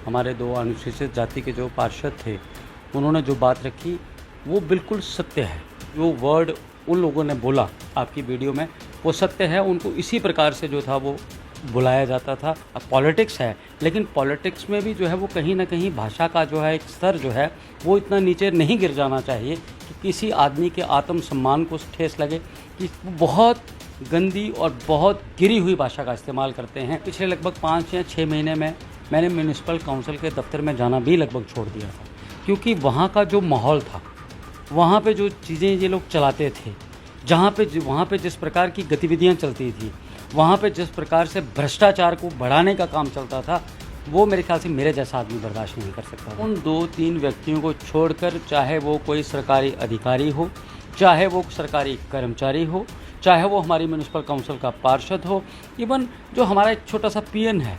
हमारे 2 अनुसूचित जाति के जो पार्षद थे, उन्होंने जो बात रखी वो बिल्कुल सत्य है। जो वर्ड उन लोगों ने बोला आपकी वीडियो में वो सत्य है। उनको इसी प्रकार से जो था वो बुलाया जाता था। अब पॉलिटिक्स है, लेकिन पॉलिटिक्स में भी जो है वो कहीं ना कहीं भाषा का जो है एक स्तर जो है वो इतना नीचे नहीं गिर जाना चाहिए कि किसी आदमी के आत्मसम्मान को ठेस लगे। कि बहुत गंदी और बहुत गिरी हुई भाषा का इस्तेमाल करते हैं। पिछले लगभग 5 या 6 महीने में मैंने म्यूनिसिपल काउंसिल के दफ्तर में जाना भी लगभग छोड़ दिया था, क्योंकि वहाँ का जो माहौल था, वहाँ पे जो चीज़ें ये लोग चलाते थे, वहाँ पे जिस प्रकार की गतिविधियाँ चलती थी, वहाँ पे जिस प्रकार से भ्रष्टाचार को बढ़ाने का काम चलता था, वो मेरे ख्याल से मेरे जैसा आदमी बर्दाश्त नहीं कर सकता। उन 2-3 व्यक्तियों को छोड़कर, चाहे वो कोई सरकारी अधिकारी हो, चाहे वो सरकारी कर्मचारी हो, चाहे वो हमारी म्यूनिसिपल काउंसिल का पार्षद हो, इवन जो हमारा एक छोटा सा पीएन है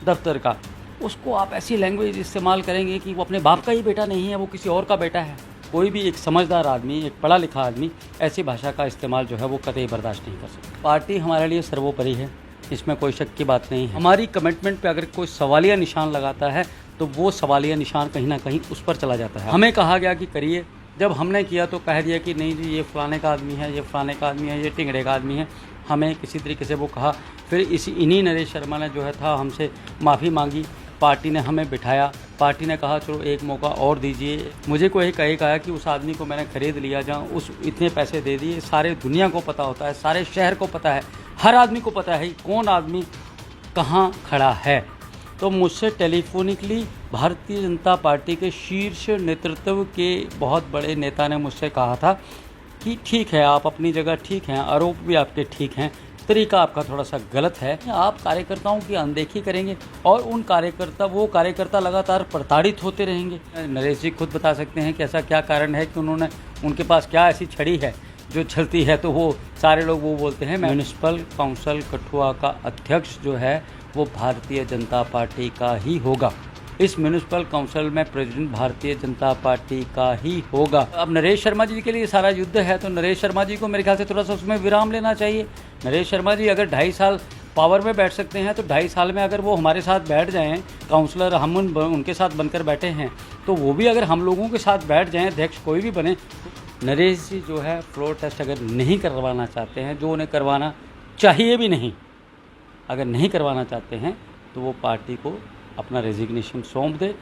दफ्तर का, उसको आप ऐसी लैंग्वेज इस्तेमाल करेंगे कि वो अपने बाप का ही बेटा नहीं है, वो किसी और का बेटा है। कोई भी एक समझदार आदमी, एक पढ़ा लिखा आदमी ऐसी भाषा का इस्तेमाल जो है वो कतई बर्दाश्त नहीं कर सकता। पार्टी हमारे लिए सर्वोपरि है, इसमें कोई शक की बात नहीं है। हमारी कमिटमेंट पे अगर कोई सवालिया निशान लगाता है तो वो सवालिया निशान कहीं ना कहीं उस पर चला जाता है। हमें कहा गया कि करिए, जब हमने किया तो कह दिया कि नहीं जी ये फलाने का आदमी है, ये फलाने का आदमी है, ये टिंगड़े का आदमी है। हमें किसी तरीके से वो कहा। फिर इन्हीं नरेश शर्मा ने जो है था हमसे माफ़ी मांगी। पार्टी ने हमें बिठाया, पार्टी ने कहा चलो एक मौका और दीजिए। मुझे कोई कहा कि उस आदमी को मैंने ख़रीद लिया, जहाँ उस इतने पैसे दे दिए। सारे दुनिया को पता होता है, सारे शहर को पता है, हर आदमी को पता है कौन आदमी कहाँ खड़ा है। तो मुझसे टेलीफोनिकली भारतीय जनता पार्टी के शीर्ष नेतृत्व के बहुत बड़े नेता ने मुझसे कहा था कि ठीक है, आप अपनी जगह ठीक हैं, आरोप भी आपके ठीक हैं, तरीका आपका थोड़ा सा गलत है। आप कार्यकर्ताओं की अनदेखी करेंगे और वो कार्यकर्ता लगातार प्रताड़ित होते रहेंगे। नरेश जी खुद बता सकते हैं कि ऐसा क्या कारण है कि उनके पास क्या ऐसी छड़ी है जो चलती है, तो वो सारे लोग वो बोलते हैं। म्यूनिसिपल काउंसिल कठुआ का अध्यक्ष जो है वो भारतीय जनता पार्टी का ही होगा। इस म्यूनिसिपल काउंसिल में प्रेसिडेंट भारतीय जनता पार्टी का ही होगा। अब नरेश शर्मा जी के लिए सारा युद्ध है, तो नरेश शर्मा जी को मेरे ख्याल से थोड़ा सा उसमें विराम लेना चाहिए। नरेश शर्मा जी अगर 2.5 साल पावर में बैठ सकते हैं, तो 2.5 साल में अगर वो हमारे साथ बैठ जाएं, काउंसलर हम उनके साथ बनकर बैठे हैं, तो वो भी अगर हम लोगों के साथ बैठ जाएँ, अध्यक्ष कोई भी बने। नरेश जी जो है फ्लोर टेस्ट अगर नहीं करवाना चाहते हैं, जो उन्हें करवाना चाहिए भी नहीं, अगर नहीं करवाना चाहते हैं तो वो पार्टी को अपना रेजिग्नेशन सौंप दे।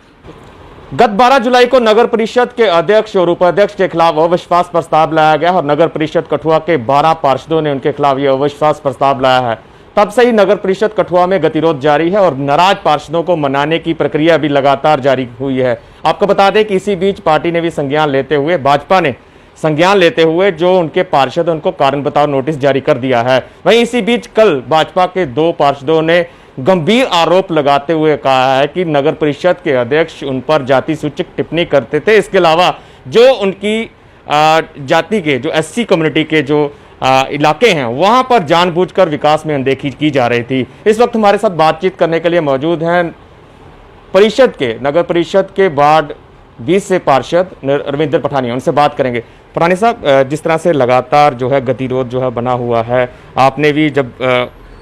गत 12 जुलाई को नगर परिषद के अध्यक्ष और उपाध्यक्ष के खिलाफ अविश्वास प्रस्ताव लाया गया और नगर परिषद कठुआ के 12 पार्षदों ने उनके खिलाफ यह अविश्वास प्रस्ताव लाया है। तब से ही नगर परिषद कठुआ में गतिरोध जारी है और नाराज पार्षदों को मनाने की प्रक्रिया भी लगातार जारी हुई है। आपको बता दें कि इसी बीच पार्टी ने भी संज्ञान लेते हुए, भाजपा ने संज्ञान लेते हुए जो उनके पार्षद उनको कारण बताओ नोटिस जारी कर दिया है। वहीं इसी बीच कल भाजपा के 2 पार्षदों ने गंभीर आरोप लगाते हुए कहा है कि नगर परिषद के अध्यक्ष उन पर जाति सूचक टिप्पणी करते थे। इसके अलावा जो उनकी जाति के, जो एससी कम्युनिटी के जो इलाके हैं, वहां पर जानबूझकर विकास में अनदेखी की जा रही थी। इस वक्त हमारे साथ बातचीत करने के लिए मौजूद हैं नगर परिषद के वार्ड 20 से पार्षद रविंद्र पठानिया। उनसे बात करेंगे। पठानिया साहब, जिस तरह से लगातार जो है गतिरोध जो है बना हुआ है, आपने भी जब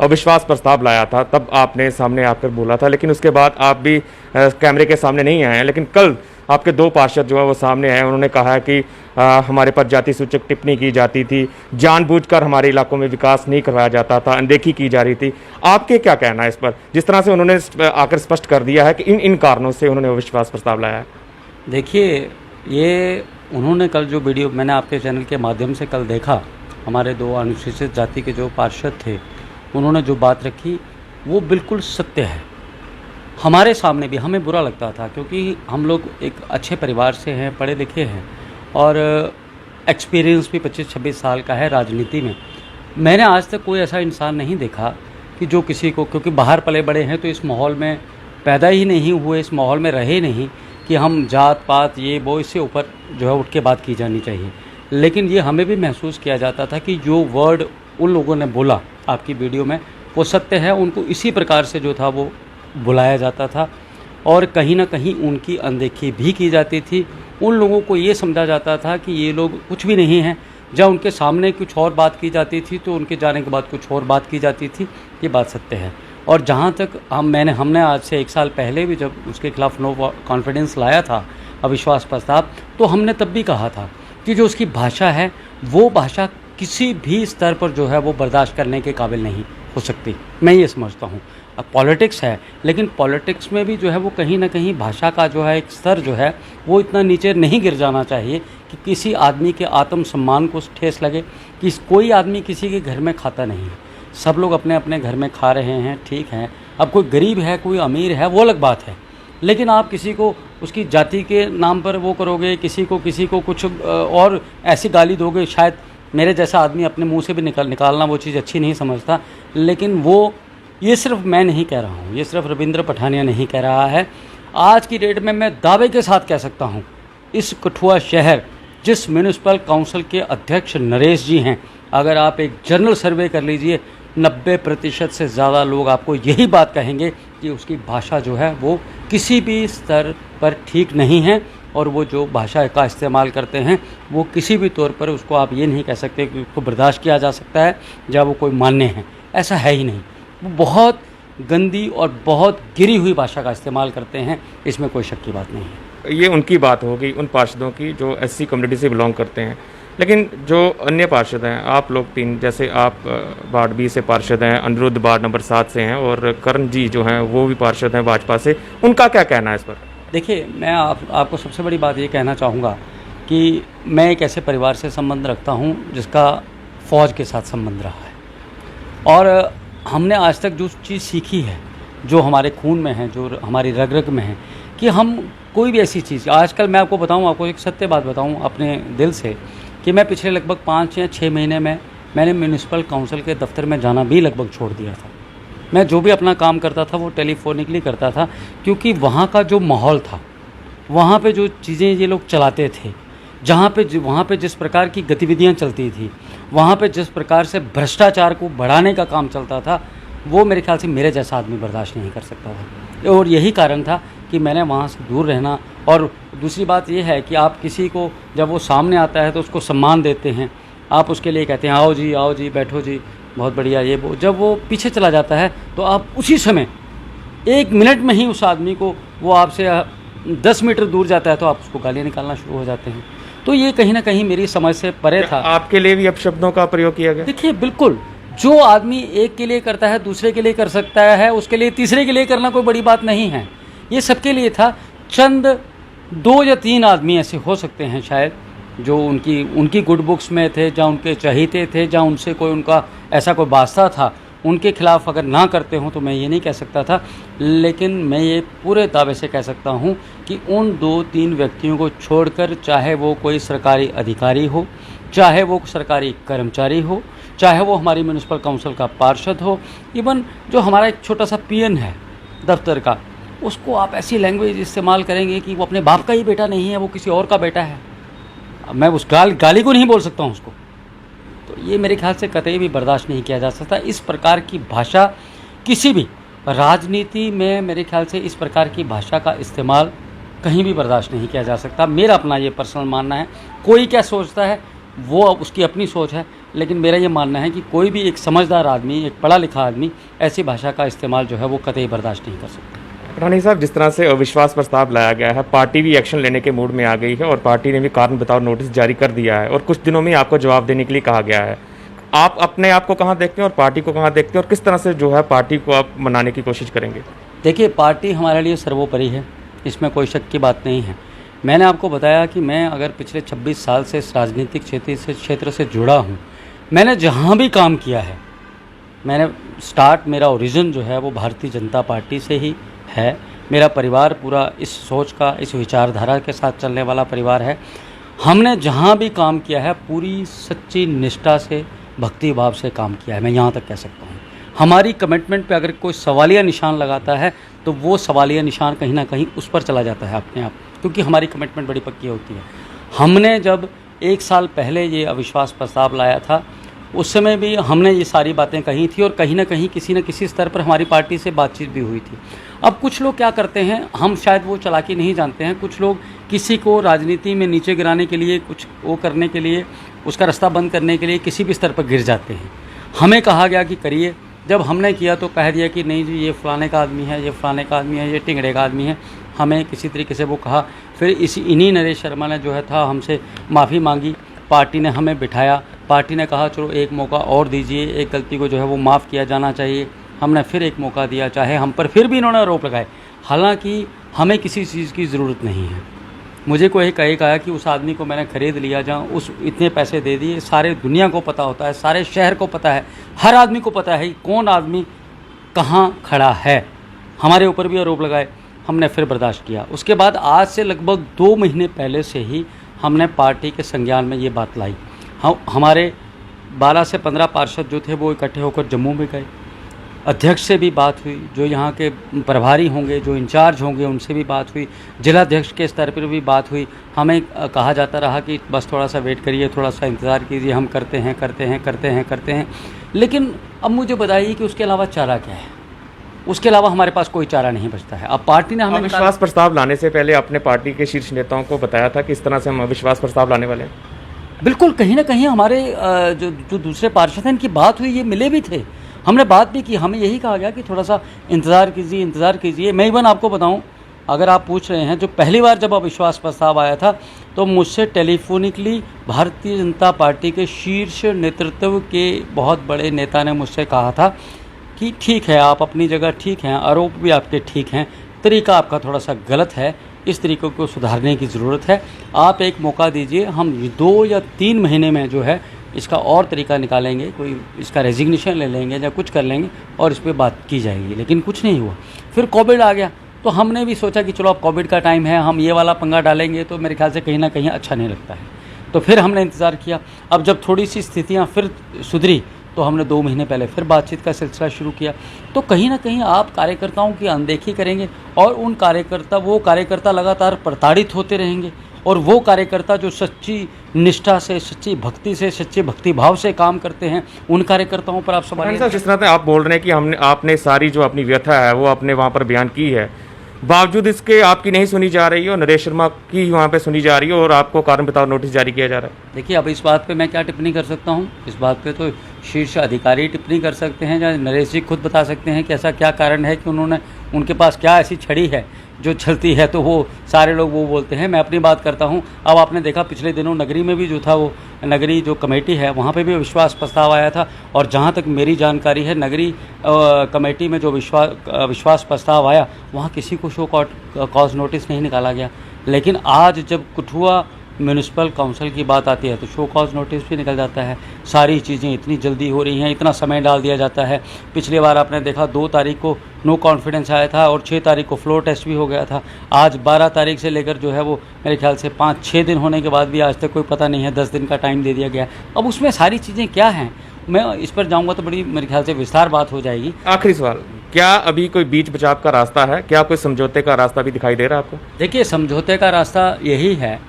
अविश्वास प्रस्ताव लाया था तब आपने सामने आकर बोला था, लेकिन उसके बाद आप भी कैमरे के सामने नहीं आए हैं। लेकिन कल आपके 2 पार्षद जो है वो सामने आए, उन्होंने कहा है कि हमारे पर जाति सूचक टिप्पणी की जाती थी, जानबूझकर हमारे इलाकों में विकास नहीं करवाया जाता था, अनदेखी की जा रही थी। आपके क्या कहना है इस पर, जिस तरह से उन्होंने आकर स्पष्ट कर दिया है कि इन कारणों से उन्होंने अविश्वास प्रस्ताव लाया है? देखिए, ये उन्होंने कल जो वीडियो मैंने आपके चैनल के माध्यम से कल देखा, हमारे 2 अनुसूचित जाति के जो पार्षद थे, उन्होंने जो बात रखी वो बिल्कुल सत्य है। हमारे सामने भी हमें बुरा लगता था, क्योंकि हम लोग एक अच्छे परिवार से हैं, पढ़े लिखे हैं और एक्सपीरियंस भी 25-26 साल का है राजनीति में। मैंने आज तक कोई ऐसा इंसान नहीं देखा कि जो किसी को, क्योंकि बाहर पले बड़े हैं तो इस माहौल में पैदा ही नहीं हुए, इस माहौल में रहे नहीं कि हम जात पात ये वो इससे ऊपर जो है उठ के बात की जानी चाहिए। लेकिन ये हमें भी महसूस किया जाता था कि जो वर्ड उन लोगों ने बोला आपकी वीडियो में वो सत्य है। उनको इसी प्रकार से जो था वो बुलाया जाता था और कहीं ना कहीं उनकी अनदेखी भी की जाती थी। उन लोगों को ये समझा जाता था कि ये लोग कुछ भी नहीं हैं। जब उनके सामने कुछ और बात की जाती थी तो उनके जाने के बाद कुछ और बात की जाती थी। ये बात सत्य है। और जहाँ तक हमने आज से 1 साल पहले भी जब उसके खिलाफ नो कॉन्फिडेंस लाया था, अविश्वास प्रस्ताव, तो हमने तब भी कहा था कि जो उसकी भाषा है वो भाषा किसी भी स्तर पर जो है वो बर्दाश्त करने के काबिल नहीं हो सकती। मैं ये समझता हूँ। अब पॉलिटिक्स है, लेकिन पॉलिटिक्स में भी जो है वो कहीं ना कहीं भाषा का जो है एक स्तर जो है वो इतना नीचे नहीं गिर जाना चाहिए कि किसी आदमी के आत्मसम्मान को ठेस लगे। कि कोई आदमी किसी के घर में खाता नहीं है, सब लोग अपने अपने घर में खा रहे हैं, ठीक है। अब कोई गरीब है, कोई अमीर है, वो अलग बात है, लेकिन आप किसी को उसकी जाति के नाम पर वो करोगे, किसी को कुछ और ऐसी गाली दोगे। शायद मेरे जैसा आदमी अपने मुंह से भी निकालना वो चीज़ अच्छी नहीं समझता, लेकिन वो ये सिर्फ मैं नहीं कह रहा हूँ, ये सिर्फ रविंद्र पठानिया नहीं कह रहा है। आज की डेट में मैं दावे के साथ कह सकता हूँ, इस कठुआ शहर जिस म्यूनिसिपल काउंसिल के अध्यक्ष नरेश जी हैं, अगर आप एक जनरल सर्वे कर लीजिए, 90% से ज़्यादा लोग आपको यही बात कहेंगे कि उसकी भाषा जो है वो किसी भी स्तर पर ठीक नहीं है, और वो जो भाषा का इस्तेमाल करते हैं वो किसी भी तौर पर उसको आप ये नहीं कह सकते कि उसको बर्दाश्त किया जा सकता है या वो कोई मान्य है, ऐसा है ही नहीं। वो बहुत गंदी और बहुत गिरी हुई भाषा का इस्तेमाल करते हैं, इसमें कोई शक की बात नहीं है। ये उनकी बात होगी, उन पार्षदों की जो एससी कम्युनिटी से बिलोंग करते हैं, लेकिन जो अन्य पार्षद हैं, आप लोग 3, जैसे आप वार्ड 20 से पार्षद हैं, अनिरुद्ध वार्ड नंबर 7 से हैं, और करण जी जो हैं वो भी पार्षद हैं भाजपा से, उनका क्या कहना है इस पर? देखिए, मैं आपको सबसे बड़ी बात ये कहना चाहूँगा कि मैं एक ऐसे परिवार से संबंध रखता हूँ जिसका फ़ौज के साथ संबंध रहा है, और हमने आज तक जो चीज़ सीखी है, जो हमारे खून में है, जो हमारी रग रग में है, कि हम कोई भी ऐसी चीज़, आजकल मैं आपको बताऊँ, आपको एक सत्य बात बताऊँ अपने दिल से, कि मैं पिछले लगभग 5 या 6 महीने में मैंने म्यूनिसिपल काउंसिल के दफ्तर में जाना भी लगभग छोड़ दिया था। मैं जो भी अपना काम करता था वो टेलीफोनिकली करता था, क्योंकि वहाँ का जो माहौल था, वहाँ पे जो चीज़ें ये लोग चलाते थे, वहाँ पे जिस प्रकार की गतिविधियाँ चलती थी, वहाँ पे जिस प्रकार से भ्रष्टाचार को बढ़ाने का काम चलता था, वो मेरे ख्याल से मेरे जैसा आदमी बर्दाश्त नहीं कर सकता था, और यही कारण था कि मैंने वहाँ से दूर रहना। और दूसरी बात ये है कि आप किसी को जब वो सामने आता है तो उसको सम्मान देते हैं, आप उसके लिए कहते हैं आओ जी बैठो जी, बहुत बढ़िया, ये वो। जब वो पीछे चला जाता है तो आप उसी समय 1 मिनट में ही उस आदमी को, वो आपसे 10 मीटर दूर जाता है तो आप उसको गालियाँ निकालना शुरू हो जाते हैं। तो ये कहीं ना कहीं मेरी समझ से परे था। आपके लिए भी अपशब्दों का प्रयोग किया गया? देखिए, बिल्कुल, जो आदमी एक के लिए करता है दूसरे के लिए कर सकता है, उसके लिए तीसरे के लिए करना कोई बड़ी बात नहीं है। ये सबके लिए था। चंद 2 या 3 आदमी ऐसे हो सकते हैं शायद जो उनकी गुड बुक्स में थे, जहाँ उनके चहीते थे, जहाँ उनसे कोई उनका ऐसा कोई वास्ता था, उनके खिलाफ अगर ना करते हों तो मैं ये नहीं कह सकता था। लेकिन मैं ये पूरे दावे से कह सकता हूँ कि उन 2-3 व्यक्तियों को छोड़कर, चाहे वो कोई सरकारी अधिकारी हो, चाहे वो सरकारी कर्मचारी हो, चाहे वो हमारी म्यूनिसिपल काउंसिल का पार्षद हो, इवन जो हमारा एक छोटा सा पीएन है दफ्तर का, उसको आप ऐसी लैंग्वेज इस्तेमाल करेंगे कि वो अपने बाप का ही बेटा नहीं है, वो किसी और का बेटा है। अब मैं उस गाली को नहीं बोल सकता हूँ उसको। तो ये मेरे ख्याल से कतई भी बर्दाश्त नहीं किया जा सकता। इस प्रकार की भाषा किसी भी राजनीति में, मेरे ख्याल से इस प्रकार की भाषा का इस्तेमाल कहीं भी बर्दाश्त नहीं किया जा सकता। मेरा अपना ये पर्सनल मानना है। कोई क्या सोचता है वो उसकी अपनी सोच है, लेकिन मेरा ये मानना है कि कोई भी एक समझदार आदमी, एक पढ़ा लिखा आदमी ऐसी भाषा का इस्तेमाल जो है वो कतई बर्दाश्त नहीं कर सकता। पठानिया साहब, जिस तरह से अविश्वास प्रस्ताव लाया गया है, पार्टी भी एक्शन लेने के मूड में आ गई है और पार्टी ने भी कारण बताओ नोटिस जारी कर दिया है और कुछ दिनों में आपको जवाब देने के लिए कहा गया है। आप अपने आप को कहाँ देखते हैं और पार्टी को कहाँ देखते हैं, और किस तरह से जो है पार्टी को आप मनाने की कोशिश करेंगे? देखिए, पार्टी हमारे लिए सर्वोपरि है, इसमें कोई शक की बात नहीं है। मैंने आपको बताया कि मैं अगर पिछले 26 साल से इस राजनीतिक क्षेत्र से जुड़ा हूँ, मैंने जहाँ भी काम किया है, मेरा ओरिजिन जो है वो भारतीय जनता पार्टी से ही है। मेरा परिवार पूरा इस सोच का, इस विचारधारा के साथ चलने वाला परिवार है। हमने जहाँ भी काम किया है पूरी सच्ची निष्ठा से, भक्ति भाव से काम किया है, मैं यहाँ तक कह सकता हूँ। हमारी कमिटमेंट पे अगर कोई सवालिया निशान लगाता है तो वो सवालिया निशान कहीं ना कहीं उस पर चला जाता है अपने आप, क्योंकि हमारी कमिटमेंट बड़ी पक्की होती है। हमने जब 1 साल पहले ये अविश्वास प्रस्ताव लाया था, उस समय भी हमने ये सारी बातें कही थी और कहीं ना कहीं किसी न किसी स्तर पर हमारी पार्टी से बातचीत भी हुई थी। अब कुछ लोग क्या करते हैं, हम शायद वो चालाकी नहीं जानते हैं, कुछ लोग किसी को राजनीति में नीचे गिराने के लिए, कुछ वो करने के लिए, उसका रास्ता बंद करने के लिए किसी भी स्तर पर गिर जाते हैं। हमें कहा गया कि करिए, जब हमने किया तो कह दिया कि नहीं जी ये फ़लाने का आदमी है, ये फ़लाने का आदमी है, ये टिंगड़े का आदमी है। हमें किसी तरीके से वो कहा। फिर इन्हीं नरेश शर्मा ने जो है था हमसे माफ़ी मांगी, पार्टी ने हमें बिठाया, पार्टी ने कहा चलो एक मौका और दीजिए, एक गलती को जो है वो माफ़ किया जाना चाहिए। हमने फिर एक मौका दिया, चाहे हम पर फिर भी इन्होंने आरोप लगाए। हालांकि हमें किसी चीज़ की ज़रूरत नहीं है। मुझे कोई कहा कि उस आदमी को मैंने ख़रीद लिया, जहाँ उस इतने पैसे दे दिए। सारे दुनिया को पता होता है, सारे शहर को पता है, हर आदमी को पता है कौन आदमी कहाँ खड़ा है। हमारे ऊपर भी आरोप लगाए, हमने फिर बर्दाश्त किया। उसके बाद आज से लगभग 2 महीने पहले से ही हमने पार्टी के संज्ञान में ये बात लाई। हमारे 12 से 15 पार्षद जो थे वो इकट्ठे होकर जम्मू में गए। अध्यक्ष से भी बात हुई, जो यहाँ के प्रभारी होंगे, जो इंचार्ज होंगे, उनसे भी बात हुई, जिलाध्यक्ष के स्तर पर भी बात हुई। हमें कहा जाता रहा कि बस थोड़ा सा वेट करिए, थोड़ा सा इंतज़ार कीजिए, हम करते हैं। लेकिन अब मुझे बताइए कि उसके अलावा चारा क्या है? उसके अलावा हमारे पास कोई चारा नहीं बचता है। अब पार्टी ने हमें अविश्वास प्रस्ताव लाने से पहले अपने पार्टी के शीर्ष नेताओं को बताया था कि इस तरह से हम अविश्वास प्रस्ताव लाने वाले हैं। बिल्कुल, कहीं ना कहीं हमारे जो दूसरे पार्षद हैं इनकी बात हुई, ये मिले भी थे, हमने बात भी की। हमें यही कहा गया कि थोड़ा सा इंतज़ार कीजिए। मैं इवन आपको बताऊं, अगर आप पूछ रहे हैं, जो पहली बार जब अविश्वास प्रस्ताव आया था तो मुझसे टेलीफोनिकली भारतीय जनता पार्टी के शीर्ष नेतृत्व के बहुत बड़े नेता ने मुझसे कहा था कि ठीक है, आप अपनी जगह ठीक हैं, आरोप भी आपके ठीक हैं, तरीका आपका थोड़ा सा गलत है, इस तरीक़े को सुधारने की ज़रूरत है, आप एक मौका दीजिए, हम 2 या 3 महीने में जो है इसका और तरीका निकालेंगे, कोई इसका रेजिग्नेशन ले लेंगे या कुछ कर लेंगे और इस पर बात की जाएगी। लेकिन कुछ नहीं हुआ। फिर कोविड आ गया तो हमने भी सोचा कि चलो अब कोविड का टाइम है, हम ये वाला पंगा डालेंगे तो मेरे ख्याल से कहीं ना कहीं अच्छा नहीं लगता है। तो फिर हमने इंतज़ार किया। अब जब थोड़ी सी स्थितियाँ फिर सुधरी तो हमने 2 महीने पहले फिर बातचीत का सिलसिला शुरू किया। तो कहीं ना कहीं आप कार्यकर्ताओं की अनदेखी करेंगे और वो कार्यकर्ता लगातार प्रताड़ित होते रहेंगे, और वो कार्यकर्ता जो सच्ची निष्ठा से, सच्ची भक्ति से, सच्चे भक्ति भाव से काम करते हैं, उन कार्यकर्ताओं पर आप सवाल। जिस तरह से आप बोल रहे हैं कि आपने सारी जो अपनी व्यथा है वो आपने वहाँ पर बयान की है, बावजूद इसके आपकी नहीं सुनी जा रही है और नरेश शर्मा की वहाँ पे सुनी जा रही है और आपको कारण बताओ नोटिस जारी किया जा रहा है। देखिए, अब इस बात पे मैं क्या टिप्पणी कर सकता हूँ? इस बात पे तो शीर्ष अधिकारी टिप्पणी कर सकते हैं, या नरेश जी खुद बता सकते हैं कि ऐसा क्या कारण है कि उनके पास क्या ऐसी छड़ी है जो चलती है, तो वो सारे लोग वो बोलते हैं। मैं अपनी बात करता हूँ। अब आपने देखा पिछले दिनों नगरी में भी जो था, वो नगरी जो कमेटी है वहाँ पे भी विश्वास प्रस्ताव आया था, और जहाँ तक मेरी जानकारी है नगरी कमेटी में जो विश्वास प्रस्ताव आया वहाँ किसी को शो कॉज नोटिस नहीं निकाला गया। लेकिन आज जब कठुआ म्यूनिसिपल काउंसिल की बात आती है तो शो कॉज नोटिस भी निकल जाता है। सारी चीज़ें इतनी जल्दी हो रही हैं, इतना समय डाल दिया जाता है। पिछली बार आपने देखा 2 तारीख को नो कॉन्फिडेंस आया था और 6 तारीख को फ्लोर टेस्ट भी हो गया था। आज 12 तारीख से लेकर जो है वो मेरे ख्याल से 5-6 दिन होने के बाद भी आज तक कोई पता नहीं है, 10 दिन का टाइम दे दिया गया। अब उसमें सारी चीज़ें क्या हैं, मैं इस पर जाऊँगा तो बड़ी मेरे ख्याल से विस्तार बात हो जाएगी। आखिरी सवाल, क्या अभी कोई बीच बचाव का रास्ता है? क्या कोई समझौते का रास्ता भी दिखाई दे रहा है आपको? देखिए, समझौते का रास्ता यही है।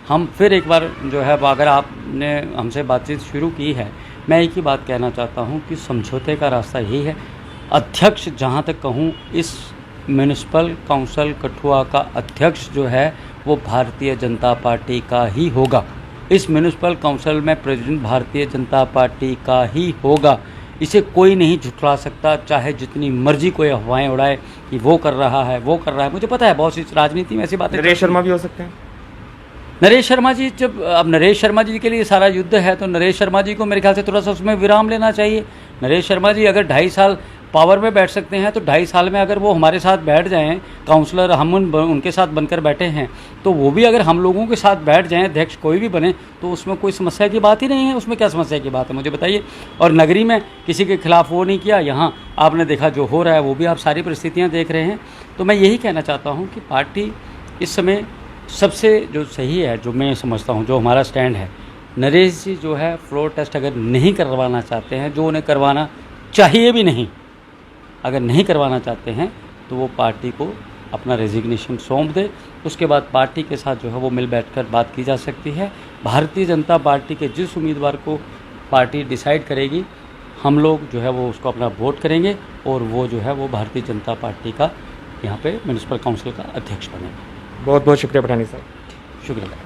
हम फिर एक बार जो है, अगर आपने हमसे बातचीत शुरू की है, मैं एक ही बात कहना चाहता हूं कि समझौते का रास्ता यही है। अध्यक्ष, जहां तक कहूं, इस म्यूनिसिपल काउंसिल कठुआ का अध्यक्ष जो है वो भारतीय जनता पार्टी का ही होगा। इस म्यूनिसिपल काउंसिल में प्रेसिडेंट भारतीय जनता पार्टी का ही होगा। इसे कोई नहीं झुठला सकता, चाहे जितनी मर्जी कोई अफवाहें उड़ाए कि वो कर रहा है। मुझे पता है बहुत सी राजनीति में ऐसी बातें। नरेश शर्मा भी हो सकते हैं। नरेश शर्मा जी, जब अब नरेश शर्मा जी के लिए सारा युद्ध है तो नरेश शर्मा जी को मेरे ख्याल से थोड़ा सा उसमें विराम लेना चाहिए। नरेश शर्मा जी अगर 2.5 साल पावर में बैठ सकते हैं तो 2.5 साल में अगर वो हमारे साथ बैठ जाएं, काउंसलर हम उनके साथ बनकर बैठे हैं, तो वो भी अगर हम लोगों के साथ बैठ जाएं, अध्यक्ष कोई भी बने, तो उसमें कोई समस्या की बात ही नहीं है। उसमें क्या समस्या की बात है, मुझे बताइए। और नगरी में किसी के खिलाफ वो नहीं किया, यहाँ आपने देखा जो हो रहा है वो भी आप सारी परिस्थितियाँ देख रहे हैं। तो मैं यही कहना चाहता हूँ कि पार्टी इस समय सबसे जो सही है, जो मैं समझता हूँ, जो हमारा स्टैंड है, नरेश जी जो है फ्लोर टेस्ट अगर नहीं करवाना चाहते हैं, जो उन्हें करवाना चाहिए भी नहीं, अगर नहीं करवाना चाहते हैं तो वो पार्टी को अपना रेजिग्नेशन सौंप दे। उसके बाद पार्टी के साथ जो है वो मिल बैठकर बात की जा सकती है। भारतीय जनता पार्टी के जिस उम्मीदवार को पार्टी डिसाइड करेगी, हम लोग जो है वो उसको अपना वोट करेंगे और वो जो है वो भारतीय जनता पार्टी का यहाँ पे म्यूनिसिपल काउंसिल का अध्यक्ष बनेगा। बहुत बहुत शुक्रिया पठानी साहब। शुक्रिया।